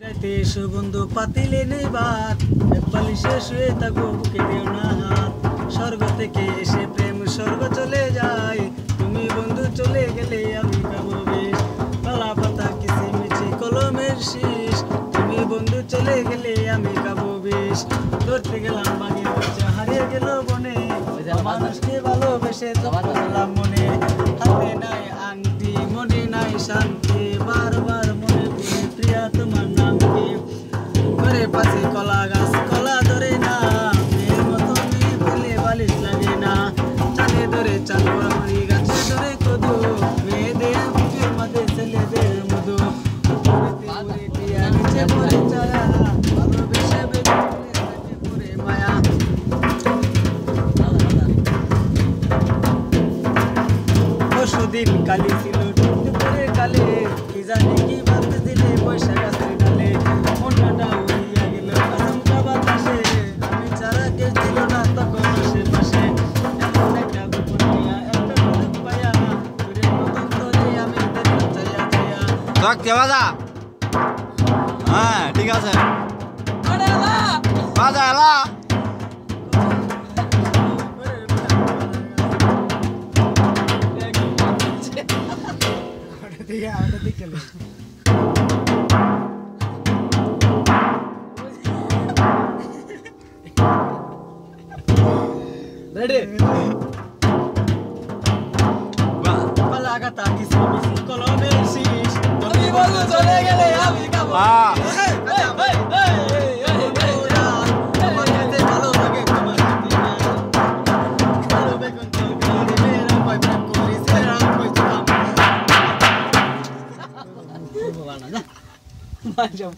এসো বন্ধু পাতিলে নেই ভাত, এক বালিশে শুয়ে থাকবো বুকে দিও না হাত। স্বর্গ থেকে এসে প্রেম স্বর্গ চলে যায়, তুমি বন্ধু চলে গেলে আমি খাবো বেশ। কলা পাতা কিচিমিচি কলমের শীষ, তুমি বন্ধু চলে গেলে আমি খাবো বেশ। ধরতে গেলাম বাগির বাচ্চা হারিয়ে গেল বনে, মানুষকে ভালোবেসে ধরলাম মনে। হাতে নাই আংটি মনে নাই শান্তি, বারবার মনে পড়ে প্রিয়া তোমার নাম কি। ঘরে পাশে কলা গাছ কলা ধরে না, মেয়ের মতো মেয়ে পেলে বালিশ লাগে না। চালে ধরে চাল বরাবরি গাছে ধরে কদু, মেয়েদের বুকের মাঝে ছেলেদের মধু। নিচে পড়ে ছায়া, ভালোবেসে বেঁধে পড়ে মায়া। পরশুদিন কালি ছিল দুপুরে কালে, কি জানি কি ভাবতে দিলে বৈশাখ গাছের ডালে। মনটা উড়িয়া গেল আচমকা বাতাসে, আমি ছাড়া কেউ ছিল না তখন আশেপাশে। এমন একটা গোপন মায়া একটা সুযোগ পাইয়া, ঘুরে প্রথম ধরে আমি দেখলাম চাইয়া চাইয়া। হ্যাঁ ঠিক আছে বাজা এলা Ready? Pala kata kisih-kisih kalau bersis, tapi baru sore gele abi kamu. Macam